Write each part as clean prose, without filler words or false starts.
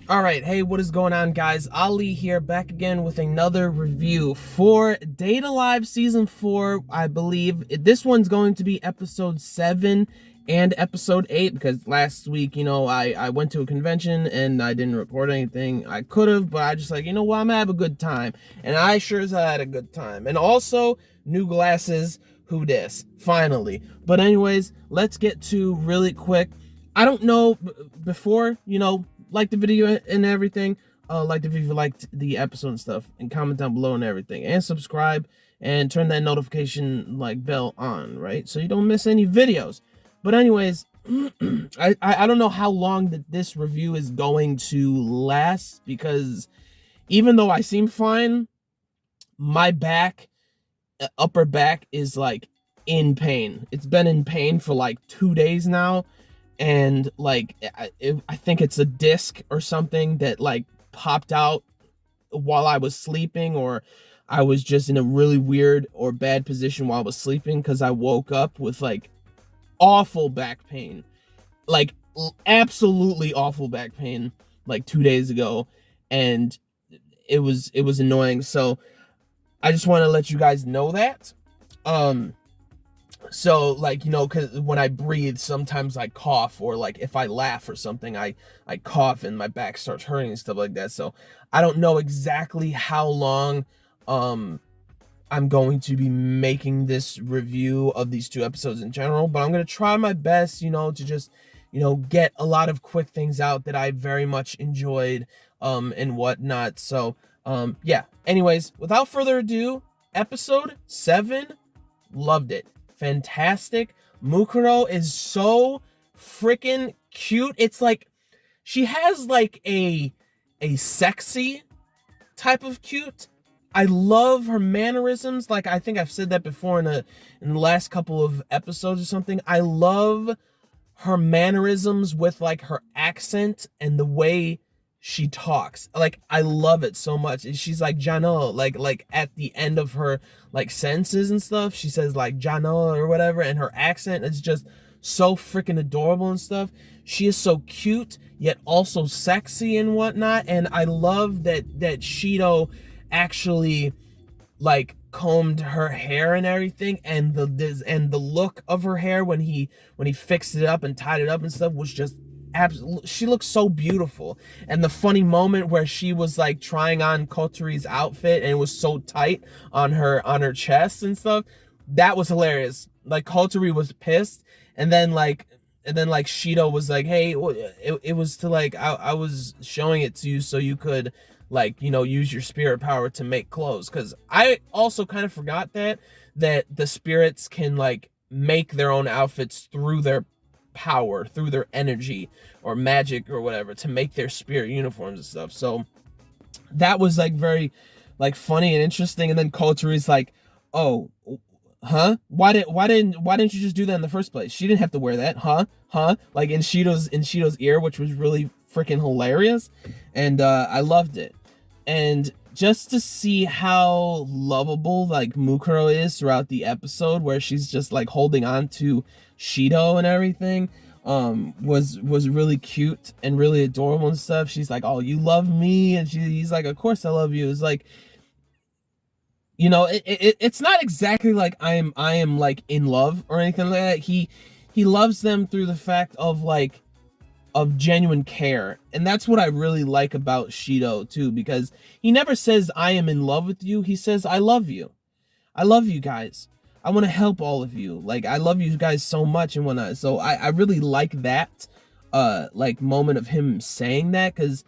Alright, hey, what is going on, guys? Ali here, back again with another review for Date Alive Season 4, I believe. This one's going to be Episode 7 and Episode 8, because last week, I went to a convention and I didn't record anything. I could have, but I just like, I'm gonna have a good time. And I sure as hell had a good time. And also, new glasses, who dis? Finally. But anyways, let's get to really quick. I don't know, before, like the video and everything, like if you liked the episode and stuff, and comment down below and everything, and subscribe and turn that notification bell on, right, so you don't miss any videos. But anyways, I don't know how long that this review is going to last, because even though I seem fine, my back, upper back, is like in pain. It's been in pain for like 2 days now. And I think it's a disc or something that popped out while I was sleeping, or I was just in a really weird or bad position while I was sleeping, because I woke up with awful back pain, absolutely awful back pain 2 days ago, and it was annoying. So I just want to let you guys know that. So because when I breathe, sometimes I cough, or if I laugh or something, I cough and my back starts hurting and stuff like that. So I don't know exactly how long I'm going to be making this review of these two episodes in general, but I'm going to try my best, to just, get a lot of quick things out that I very much enjoyed and whatnot. So yeah, anyways, without further ado, episode 7, loved it. Fantastic. Mukuro is so freaking cute. It's she has a sexy type of cute. I love her mannerisms. I think I've said that before in the last couple of episodes or something. I love her mannerisms with her accent and the way she talks. I love it so much. She's Jano, at the end of her sentences and stuff, she says Jano or whatever, and her accent is just so freaking adorable and stuff. She is so cute yet also sexy and whatnot. And I love that Shido actually combed her hair and everything, and the look of her hair when he fixed it up and tied it up and stuff was just absolutely, she looks so beautiful. And the funny moment where she was trying on Kotori's outfit and it was so tight on her chest and stuff, that was hilarious. Kotori was pissed, and then Shido was hey, it was to I was showing it to you so you could use your spirit power to make clothes, because I also kind of forgot that the spirits can make their own outfits through their power, through their energy or magic or whatever, to make their spirit uniforms and stuff. So that was very funny and interesting. And then Kotori's oh, huh, why didn't you just do that in the first place? She didn't have to wear that, huh in Shido's ear, which was really freaking hilarious. And I loved it. And just to see how lovable Mukuro is throughout the episode, where she's just holding on to Shido and everything, was really cute and really adorable and stuff. She's oh, you love me, and he's of course I love you. It's it's not exactly I am in love or anything like that. He loves them through the fact of genuine care. And that's what I really like about Shido too, because he never says I am in love with you. He says I love you. I love you guys. I want to help all of you. I love you guys so much and whatnot. So I really like that moment of him saying that, because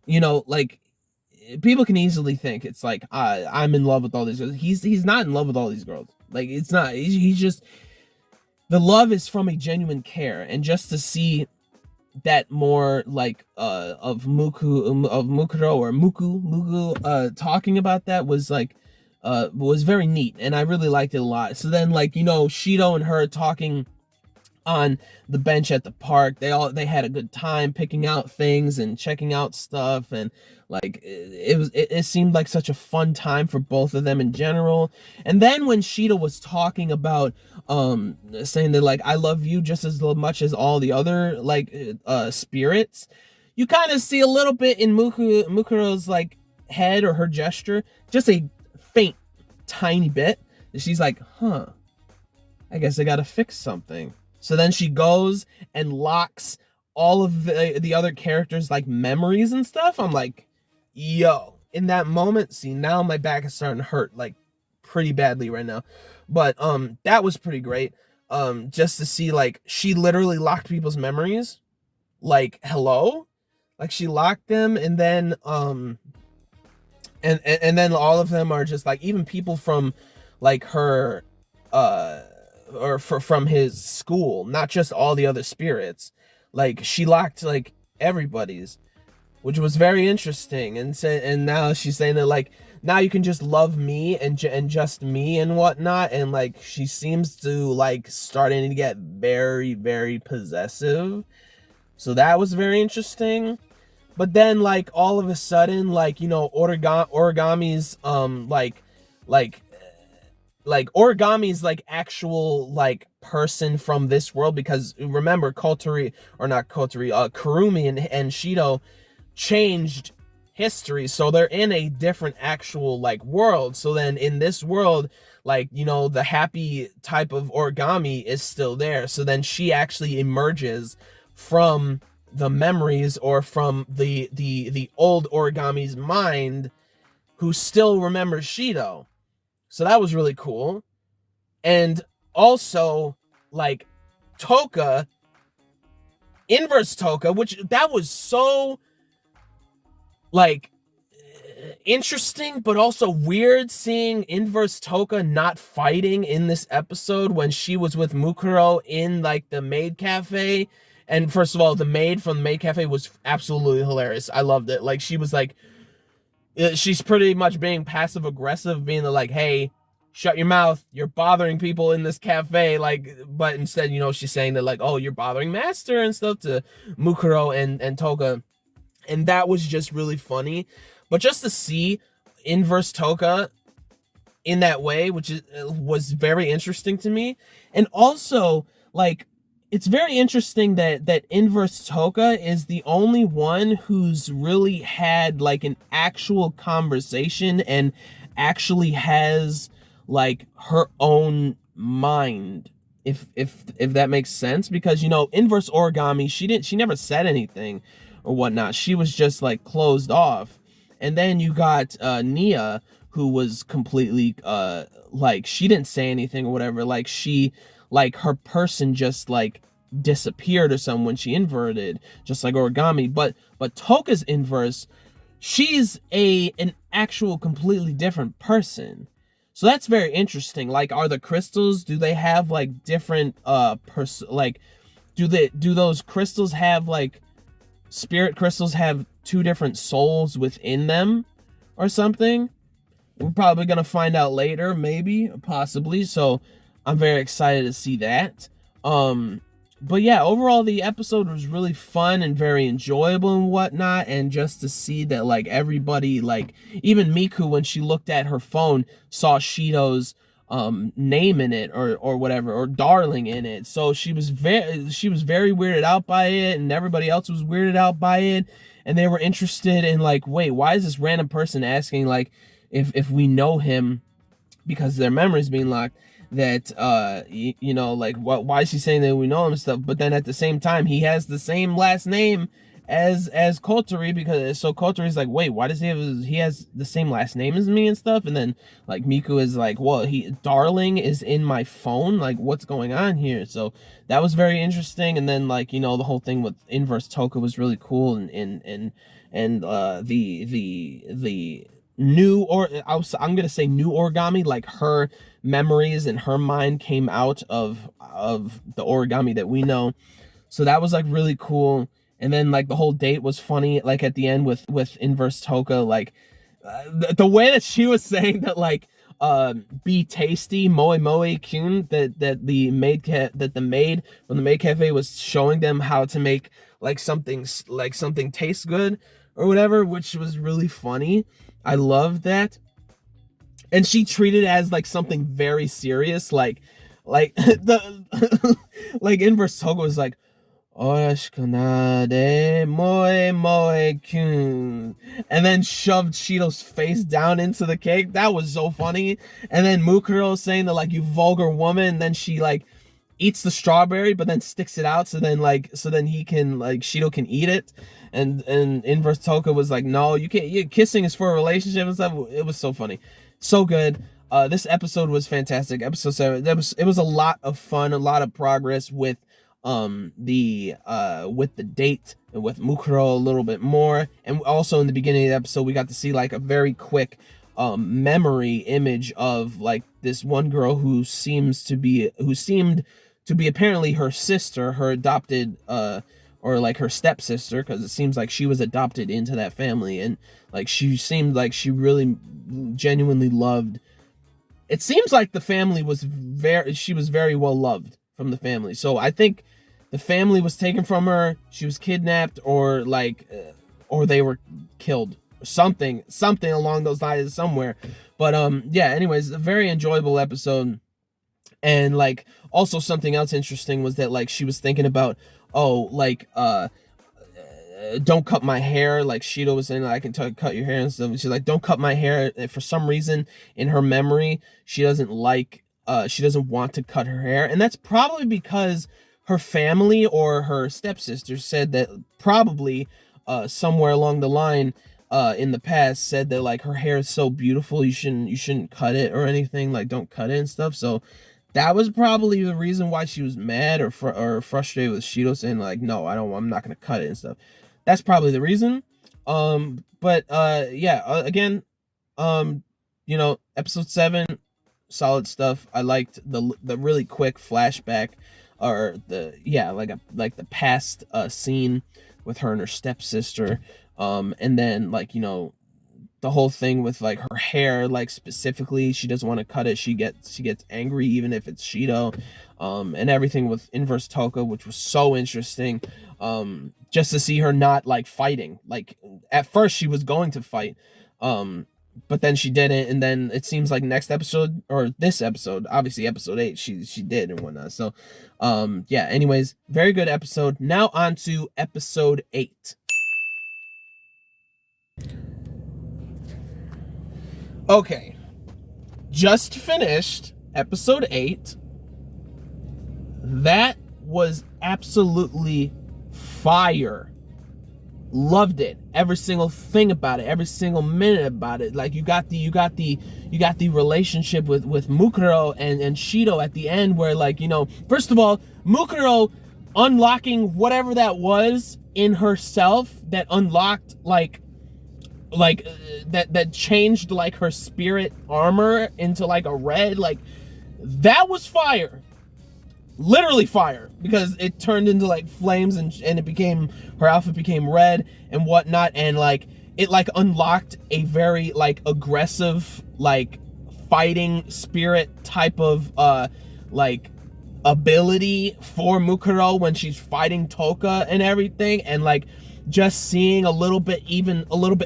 people can easily think it's I'm in love with all these girls. He's not in love with all these girls. It's not. He's just, the love is from a genuine care. And just to see that more of Mukuro or Muku talking about that was very neat, and I really liked it a lot. So then Shido and her talking on the bench at the park, they had a good time picking out things and checking out stuff, and it seemed like such a fun time for both of them in general. And then when Shido was talking about saying that I love you just as much as all the other spirits, you kind of see a little bit in Mukuro's like head or her gesture, just a faint, tiny bit. And she's like, huh, I guess I gotta fix something. So then she goes and locks all of the other characters' like memories and stuff. I'm like, yo, in that moment, see, now my back is starting to hurt like pretty badly right now. But that was pretty great. Just to see like she literally locked people's memories. Like, hello? Like she locked them, and then and then all of them are just like, even people from like her from his school, not just all the other spirits. Like she locked like everybody's, which was very interesting. And now she's saying that like, now you can just love me and just me and whatnot. And like she seems to like starting to get very, very possessive. So that was very interesting. But then like all of a sudden, like, you know, origami's origami's like actual like person from this world, because remember Kurumi and Shido changed history, so they're in a different actual like world. So then in this world, like, you know, the happy type of origami is still there. So then she actually emerges from the memories, or from the old origami's mind, who still remembers Shido. So that was really cool. And also like Toka, inverse Toka, which that was so like interesting, but also weird seeing inverse Toka not fighting in this episode when she was with Mukuro in like the maid cafe. And first of all, the maid from the maid cafe was absolutely hilarious. I loved it. Like she was like, she's pretty much being passive aggressive, being like, hey, shut your mouth, you're bothering people in this cafe. Like, but instead, you know, she's saying that like, oh, you're bothering master and stuff to Mukuro and Toka. And that was just really funny. But just to see inverse Toka in that way, which was very interesting to me. And also like, it's very interesting that inverse Toka is the only one who's really had like an actual conversation and actually has like her own mind, if that makes sense. Because, you know, inverse origami, she never said anything or whatnot. She was just like closed off. And then you got Nia, who was completely like, she didn't say anything or whatever. Like she, like her person just like disappeared or something when she inverted, just like origami. But Toka's inverse, she's an actual completely different person. So that's very interesting. Like, are the crystals, do they have like different like do those crystals have like, spirit crystals have two different souls within them or something? We're probably gonna find out later, maybe, possibly. So I'm very excited to see that. But yeah, overall the episode was really fun and very enjoyable and whatnot. And just to see that like everybody, like even Miku, when she looked at her phone, saw Shido's name in it or whatever, or darling in it. So she was very weirded out by it, and everybody else was weirded out by it. And they were interested in like, wait, why is this random person asking like if we know him, because their memory's being locked, that you know, like why is he saying that we know him and stuff? But then at the same time, he has the same last name as Kotori, because so Kotori's like, wait, why does he has the same last name as me and stuff? And then like Miku is like, well, darling is in my phone, like what's going on here? So that was very interesting. And then like, you know, the whole thing with inverse Toka was really cool. And the new, or I'm gonna say new origami, like her memories and her mind came out of the origami that we know. So that was like really cool. And then like the whole date was funny, like at the end with inverse Toka, like the way that she was saying that like be tasty moe moe kyun, that the maid from the maid cafe was showing them how to make like something taste good or whatever, which was really funny. I love that. And she treated it as like something very serious, like the like inverse Toka was like, Orashikunade moe moe kyun. And then shoved Shido's face down into the cake. That was so funny. And then Mukuro saying that, like, you vulgar woman, and then she like eats the strawberry but then sticks it out so then he can, like, Shido can eat it. And Inverse Toka was like, no, you can't, kissing is for a relationship and stuff. It was so funny. So good. This episode was fantastic. Episode 7. It was a lot of fun, a lot of progress with the date and with Mukuro a little bit more. And also in the beginning of the episode, we got to see like a very quick memory image of like this one girl who seemed to be apparently her sister, her adopted or like her stepsister, because it seems like she was adopted into that family, and like she seemed like she really genuinely loved. It seems like the family was she was very well loved from the family. So I think the family was taken from her, she was kidnapped, or like or they were killed, something along those lines somewhere. But yeah, anyways, a very enjoyable episode. And like also something else interesting was that like she was thinking about, oh, like don't cut my hair. Like Shido was saying, I can cut your hair and stuff. She's like, don't cut my hair. And for some reason in her memory, she doesn't want to cut her hair. And that's probably because her family or her stepsister said that probably somewhere along the line in the past said that like her hair is so beautiful, you shouldn't cut it or anything, like don't cut it and stuff. So that was probably the reason why she was mad or frustrated with Shido saying like, no, I'm not gonna cut it and stuff. That's probably the reason. But yeah, again, you know, episode 7, solid stuff. I liked the really quick flashback, or the past scene with her and her stepsister, and then like, you know, the whole thing with like her hair, like specifically she doesn't want to cut it, she gets angry even if it's Shido, and everything with Inverse Toka, which was so interesting, just to see her not like fighting. Like at first she was going to fight, but then she didn't, and then it seems like next episode, or this episode, obviously episode 8, she did and whatnot. So yeah, anyways, very good episode. Now on to episode 8. Okay, just finished episode 8. That was absolutely fire. Loved it. Every single thing about it, every single minute about it. Like you got the relationship with Mukuro and Shido at the end, where like, you know, first of all, Mukuro unlocking whatever that was in herself that unlocked that changed like her spirit armor into like a red, like that was fire. Literally fire, because it turned into like flames and it became, her outfit became red and whatnot, and like it like unlocked a very like aggressive like fighting spirit type of like ability for Mukuro when she's fighting Toka and everything. And like just seeing a little bit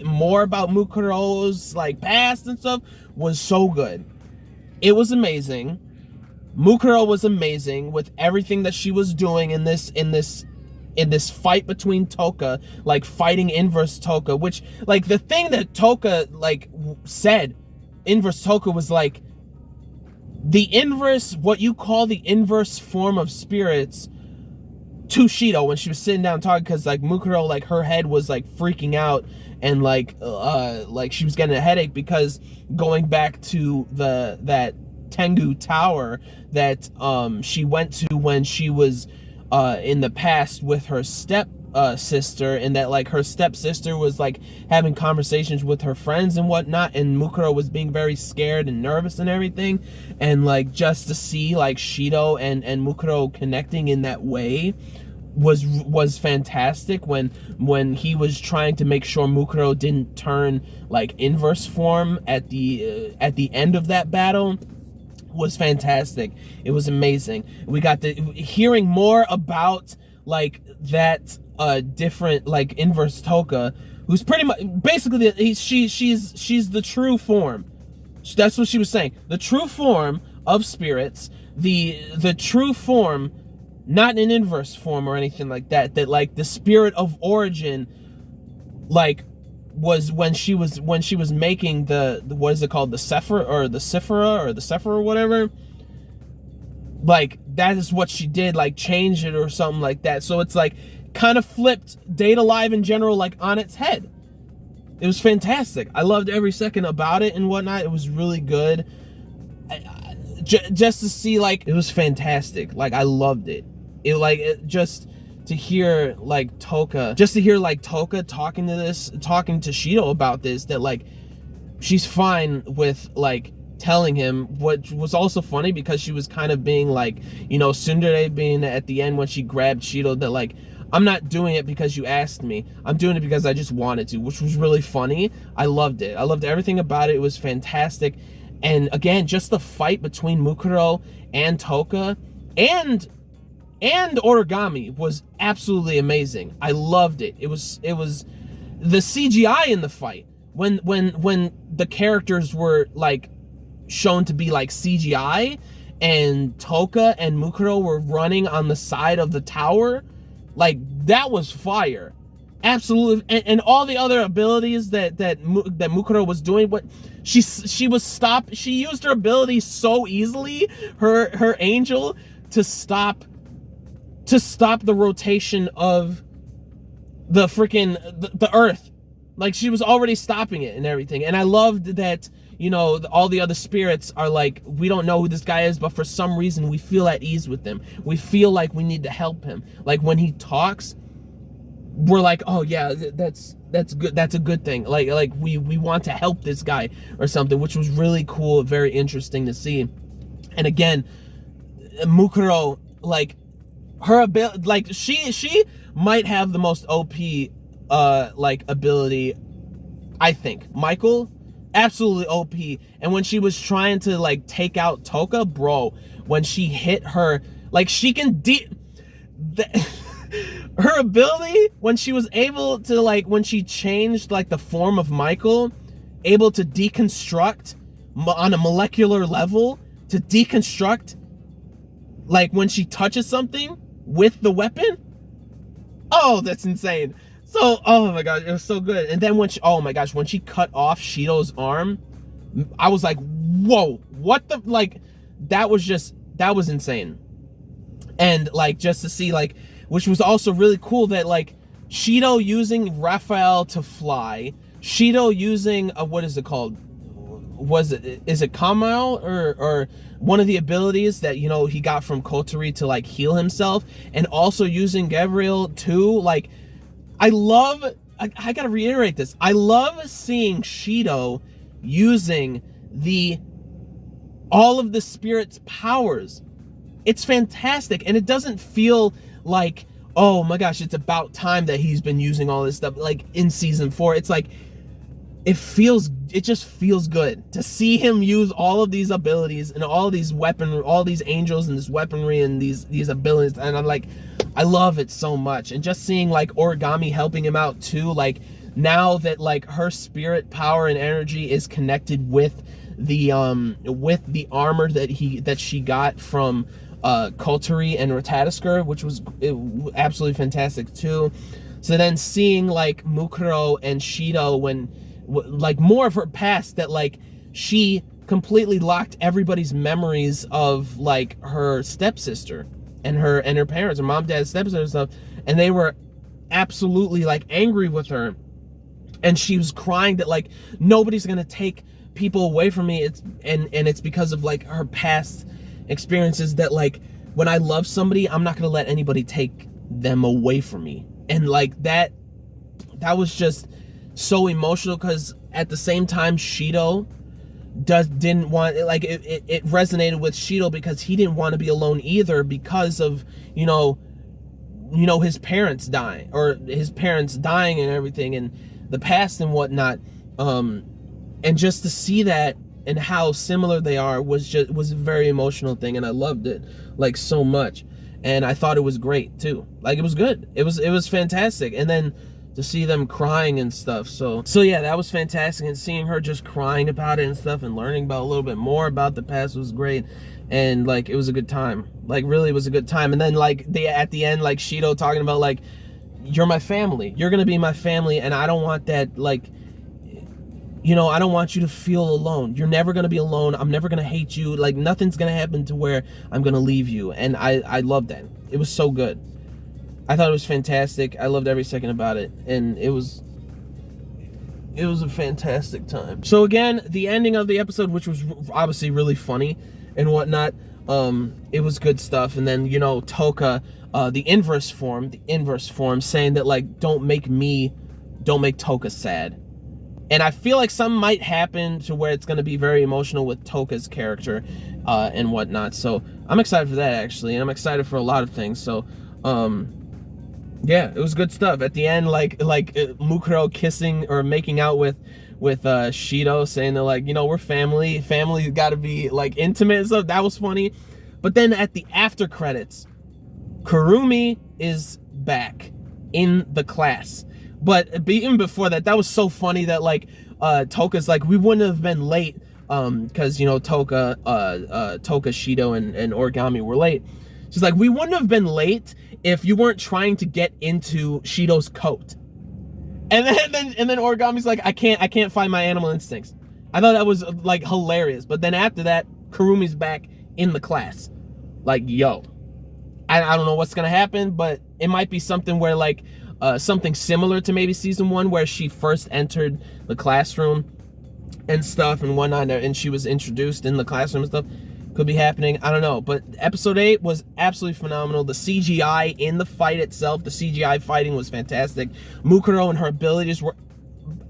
more about Mukuro's like past and stuff was so good. It was amazing. Mukuro was amazing with everything that she was doing in this fight between Toka, like fighting Inverse Toka, which like the thing that Toka like said, Inverse Toka was like the inverse, what you call the inverse form of spirits to Shido when she was sitting down talking, because like Mukuro, like her head was like freaking out and like she was getting a headache, because going back to that Tengu Tower that she went to when she was in the past with her sister, and that like her stepsister was like having conversations with her friends and whatnot, and Mukuro was being very scared and nervous and everything, and like just to see like Shido and Mukuro connecting in that way was fantastic. When he was trying to make sure Mukuro didn't turn like inverse form at the end of that battle was fantastic. It was amazing. We got to hearing more about like that different like Inverse Toka, who's pretty much basically she's the true form. That's what she was saying. The true form of spirits, the true form not in inverse form or anything like that, that like the spirit of origin, like, was when she was making the what is it called, the Sephira or the Sephira or whatever, like that is what she did, like change it or something like that. So it's like kind of flipped Date A Live in general like on its head. It was fantastic. I loved every second about it and whatnot. It was really good. Just to see, like, it was fantastic. Like, I loved it. Just to hear like Toka talking to Shido about this, that like she's fine with like telling him, what was also funny because she was kind of being like, you know, tsundere being at the end when she grabbed Shido, that like, I'm not doing it because you asked me, I'm doing it because I just wanted to, which was really funny. I loved it. I loved everything about it. It was fantastic. And again, just the fight between Mukuro and Toka and Origami was absolutely amazing. I loved it. It was the CGI in the fight, when the characters were like shown to be like CGI, and Toka and Mukuro were running on the side of the tower, like that was fire. Absolutely. And all the other abilities that Mukuro was doing, what she used her ability so easily, her angel, to stop the rotation of the freaking the earth. Like she was already stopping it and everything. And I loved that, you know, all the other spirits are like, we don't know who this guy is, but for some reason we feel at ease with him. We feel like we need to help him. Like when he talks, we're like, oh yeah, that's good. That's a good thing. Like we want to help this guy or something, which was really cool, very interesting to see. And again, Mukuro, like her ability, like she might have the most OP like ability, I think. Michael, absolutely OP. And when she was trying to like take out Toka, bro, when she hit her, like she can her ability, when she was able to, like, when she changed like the form of Michael, able to deconstruct on a molecular level, to deconstruct, like when she touches something with the weapon. Oh, that's insane. So, oh my gosh, it was so good. And then when she, oh my gosh, when she cut off Shido's arm, I was like, whoa, what the, like, that was insane. And like, just to see, like, which was also really cool, that like Shido using Raphael to fly, Shido using what is it called? Is it Kamau or one of the abilities that, you know, he got from Kotori to like heal himself, and also using Gabriel too. Like, I gotta reiterate this. I love seeing Shido using all of the spirit's powers. It's fantastic, and it doesn't feel like, oh my gosh, it's about time that he's been using all this stuff like in season 4. It's like, it just feels good to see him use all of these abilities and all these all these angels and this weaponry and these abilities. And I'm like, I love it so much. And just seeing like Origami helping him out too, like now that like her spirit power and energy is connected with the armor that she got from Kotori and Ratatoskir, which was absolutely fantastic too. So then seeing like Mukuro and Shido, when like more of her past, that like she completely locked everybody's memories of like her stepsister and her parents, her mom, dad, stepsister and stuff, and they were absolutely like angry with her, and she was crying that like nobody's gonna take people away from me. It's because of like her past experiences, that like when I love somebody, I'm not gonna let anybody take them away from me. And like that was just so emotional, because at the same time Shido didn't want, like it resonated with Shido, because he didn't want to be alone either, because of you know his parents dying, and everything, and the past and whatnot. And just to see that and how similar they are was a very emotional thing, and I loved it like so much. And I thought it was great too. Like, it was good. It was fantastic. And then to see them crying and stuff. So yeah, that was fantastic. And seeing her just crying about it and stuff, and learning about a little bit more about the past was great. and like it was a good time. Like really, it was a good time. And then like at the end, like Shido talking about like, you're my family. You're gonna be my family, and I don't want that, like, you know, I don't want you to feel alone. You're never gonna be alone. I'm never gonna hate you. Like nothing's gonna happen to where I'm gonna leave you. And I loved that. It was so good. I thought it was fantastic. I loved every second about it, and it was a fantastic time. So again, the ending of the episode, which was obviously really funny and whatnot, it was good stuff. And then, you know, Toka, the inverse form saying that like, don't make Toka sad. And I feel like something might happen to where it's going to be very emotional with Toka's character and whatnot. So I'm excited for that, actually, and I'm excited for a lot of things. So yeah, it was good stuff. At the end, like Mukuro kissing or making out with Shido, saying that like, you know, we're family. Family's got to be like intimate and stuff. That was funny. But then at the after credits, Kurumi is back in the class. But even before that, that was so funny that like Toka's like, we wouldn't have been late because, you know, Toka, Shido, and Origami were late. She's like, we wouldn't have been late if you weren't trying to get into Shido's coat. And then Origami's like, I can't find my animal instincts. I thought that was like hilarious. But then after that, Kurumi's back in the class. Like, yo, I don't know what's gonna happen, but it might be something where like something similar to maybe season 1, where she first entered the classroom and stuff and whatnot, and she was introduced in the classroom and stuff. Could be happening, I don't know. But episode 8 was absolutely phenomenal. The CGI in the fight itself, the CGI fighting was fantastic. Mukuro and her abilities were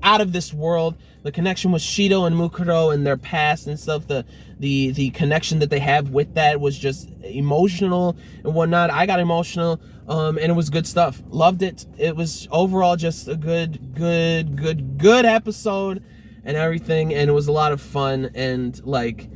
out of this world. The connection with Shido and Mukuro and their past and stuff, the connection that they have with that was just emotional and whatnot. I got emotional, and it was good stuff. Loved it. It was overall just a good episode and everything, and it was a lot of fun, and like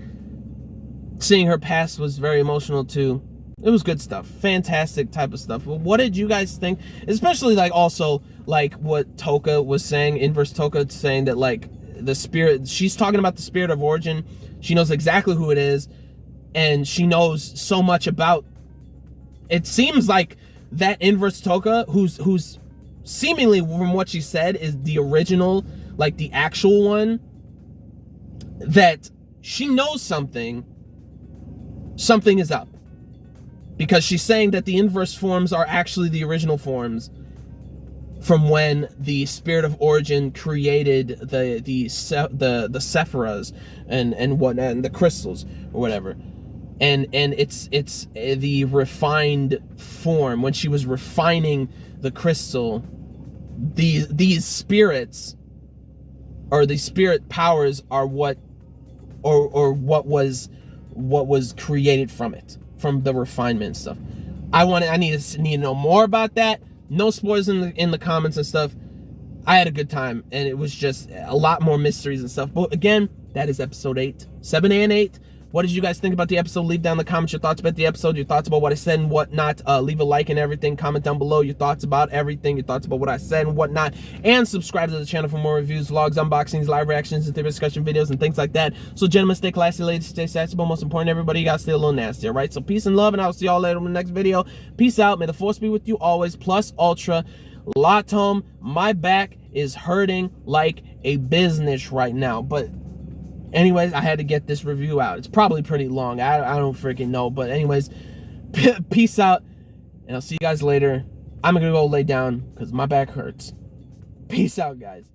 seeing her past was very emotional too. It was good stuff. Fantastic type of stuff. What did you guys think? Especially like also like what Toka was saying, inverse Toka saying that like the spirit, she's talking about the spirit of origin. She knows exactly who it is, and she knows so much about, it seems like that inverse Toka, who's seemingly from what she said is the original, like the actual one, that she knows something is up. Because she's saying that the inverse forms are actually the original forms from when the spirit of origin created the Sephiras and whatnot, and the crystals or whatever. And it's the refined form. When she was refining the crystal, these spirits, or the spirit powers, are what was created from it, from the refinement and stuff. I need to know more about that. No spoilers in the comments and stuff. I had a good time, and it was just a lot more mysteries and stuff. But again, that is episode 8, 7 and 8. What did you guys think about the episode? Leave down in the comments your thoughts about the episode, your thoughts about what I said and whatnot. Leave a like and everything. Comment down below your thoughts about everything, your thoughts about what I said and whatnot. And subscribe to the channel for more reviews, vlogs, unboxings, live reactions, and theory discussion videos, and things like that. So gentlemen, stay classy, ladies, stay sassy, but most important, everybody, you gotta stay a little nasty, all right? So peace and love, and I'll see y'all later in the next video. Peace out. May the force be with you always. Plus ultra. Latom, my back is hurting like a business right now, but anyways, I had to get this review out. It's probably pretty long. I don't freaking know. But anyways, peace out. And I'll see you guys later. I'm going to go lay down because my back hurts. Peace out, guys.